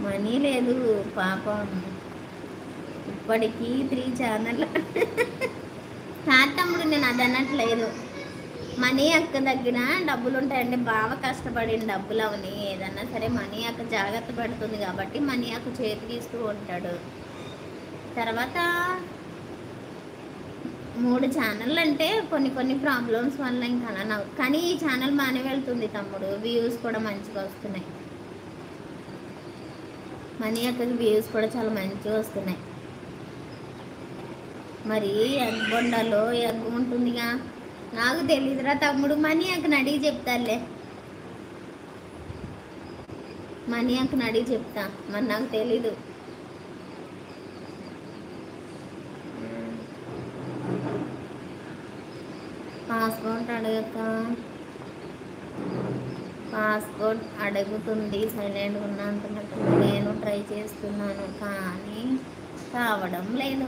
Money లేదు పాపం, ఇప్పటికీ 3 ఛానల్. కాదు తమ్ముడు, నేను అది అనట్లేదు. మనీ అక్క దగ్గర డబ్బులు ఉంటాయండి, బాగా కష్టపడిన డబ్బులు అవని. ఏదన్నా సరే మనీ అక్క జాగ్రత్త పడుతుంది కాబట్టి మనీ అక్క చేతికి ఇస్తూ ఉంటాడు. తర్వాత 3 ఛానళ్ళు అంటే కొన్ని కొన్ని ప్రాబ్లమ్స్ వల్ల ఇంకా అలా, కానీ ఈ ఛానల్ బాగానే వెళ్తుంది తమ్ముడు, వ్యూస్ కూడా మంచిగా వస్తున్నాయి. మనీ అక్కకి వ్యూస్ కూడా చాలా మంచిగా వస్తున్నాయి. మరి ఎగ్ బొండాలో ఎగ్ ఉంటుందిగా, నాకు తెలీదురా తమ్ముడు, మనీ అక్కని అడిగి చెప్తాలే. మనీ అక్కని అడిగి చెప్తా, మరి నాకు తెలీదు. పాస్పోర్ట్ అడగక, పాస్పోర్ట్ అడుగుతుంది, సైలెంట్గా ఉన్నా అంటున్నట్టు. నేను ట్రై చేస్తున్నాను కానీ కావడం లేదు.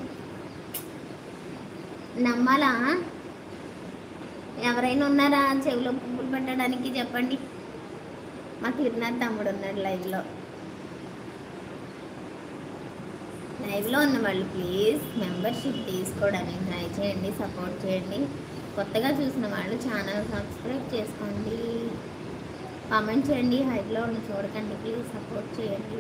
నమ్మాలా? ఎవరైనా ఉన్నారా చెవిలో పువ్వులు పెట్టడానికి? చెప్పండి. మా కిరణ్ తమ్ముడు ఉన్నాడు లైవ్లో ఉన్న వాళ్ళు ప్లీజ్ మెంబర్షిప్ తీసుకోవడానికి ట్రై చేయండి, సపోర్ట్ చేయండి. కొత్తగా చూసిన వాళ్ళు ఛానల్ సబ్స్క్రైబ్ చేసుకోండి, కామెంట్ చేయండి. హైట్లో ఉన్న చూడకండి, ప్లీజ్ సపోర్ట్ చేయండి.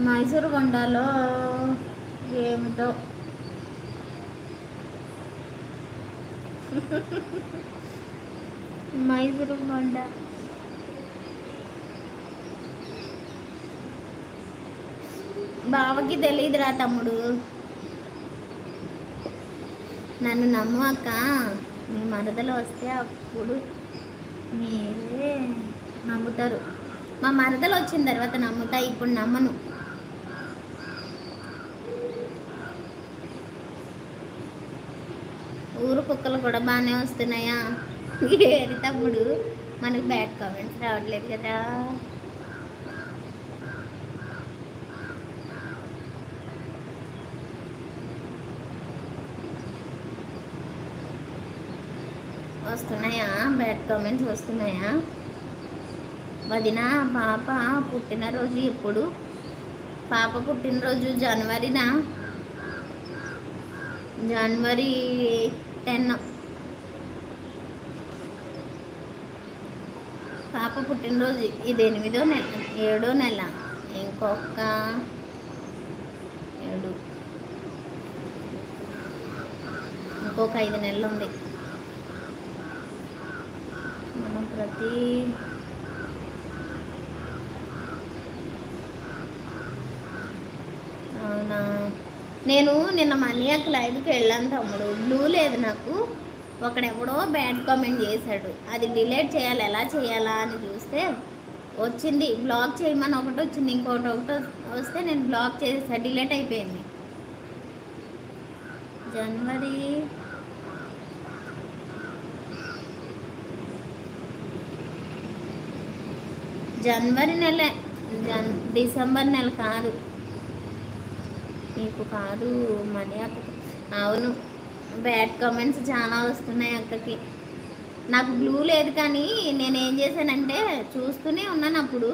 మైసూరు కొండలో ఏమిటో మైసూరు కొండ బావకి తెలియదురా తమ్ముడు. నన్ను నమ్ము అక్క, మీ మరదలు వస్తే అప్పుడు మీరే నమ్ముతారు. మా మరదలు వచ్చిన తర్వాత నమ్ముతా, ఇప్పుడు నమ్మను. ఊరు కుక్కలు కూడా బాగానే వస్తున్నాయా? ఏరి తమ్ముడు, మనకు బ్యాడ్ కామెంట్స్ రావట్లేదు కదా. వస్తున్నాయా బ్యాడ్ కామెంట్స్ వస్తున్నాయా? వదిన, పాప పుట్టినరోజు ఎప్పుడు? పాప పుట్టినరోజు జనవరినా? జనవరి 10. పాప పుట్టినరోజు ఇది 8వ నెల, 7వ నెల. ఇంకొక 7, ఇంకొక 5 నెలలు ఉంది. మనం అవునా, నేను నిన్న మనీ అక్క లైవ్కి వెళ్ళాను తమ్ముడు, బ్లూ లేదు నాకు. ఒకడెవడో బ్యాడ్ కామెంట్ చేశాడు, అది డిలీట్ చేయాలి, ఎలా చేయాలా అని చూస్తే వచ్చింది బ్లాక్ చేయమని ఒకటి వచ్చింది, ఒకటి వస్తే నేను బ్లాక్ చేసేసా, డిలీట్ అయిపోయింది. జనవరి నెల, డిసెంబర్ నెల కాదు, నీకు కాదు మనీ అక్క. అవును, బ్యాడ్ కామెంట్స్ చాలా వస్తున్నాయి అక్కకి. నాకు బ్లూ లేదు, కానీ నేనేం చేశానంటే చూస్తూనే ఉన్నాను. అప్పుడు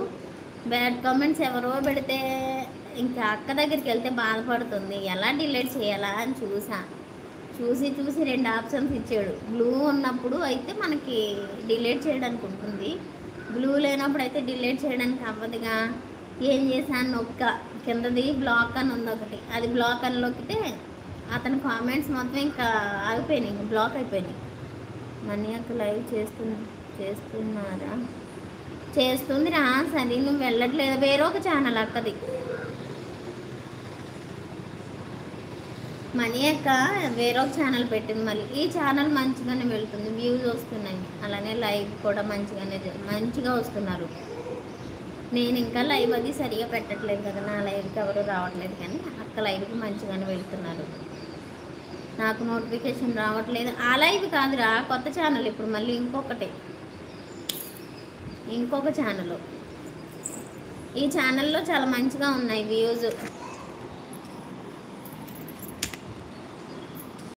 బ్యాడ్ కామెంట్స్ ఎవరో పెడితే ఇంకా అక్క దగ్గరికి వెళ్తే బాధపడుతుంది, ఎలా డిలీట్ చేయాలా అని చూసి 2 ఆప్షన్స్ ఇచ్చాడు. బ్లూ ఉన్నప్పుడు అయితే మనకి డిలీట్ చేయడానికి ఉంటుంది, బ్లూ లేనప్పుడు అయితే డిలీట్ చేయడానికి అవ్వదుగా. ఏం చేశాను, ఒక్క కిందది బ్లాక్ అని ఉంది ఒకటి, అది బ్లాక్ అని నొక్కితే అతని కామెంట్స్ మొత్తం ఇంకా ఆగిపోయినాయి, ఇంకా బ్లాక్ అయిపోయినాయి. మనీ అక్క లైవ్ చేస్తున్నారా? చేస్తుందిరా. సరే, నువ్వు వెళ్ళట్లేదు, వేరొక ఛానల్ అక్కది. మనీ అక్క వేరొక ఛానల్ పెట్టింది, మళ్ళీ ఈ ఛానల్ మంచిగానే వెళ్తుంది, వ్యూస్ వస్తున్నాయి, అలానే లైవ్ కూడా మంచిగా వస్తున్నారు. నేను ఇంకా లైవ్ అది సరిగా పెట్టట్లేదు కదా, నా లైవ్కి ఎవరు రావట్లేదు, కానీ అక్క లైవ్కి మంచిగానే వెళ్తున్నారు. నాకు నోటిఫికేషన్ రావట్లేదు. ఆ లైవ్ కాదురా, కొత్త ఛానల్ ఇప్పుడు మళ్ళీ ఇంకొక ఛానల్. ఈ ఛానల్లో చాలా మంచిగా ఉన్నాయి వ్యూస్.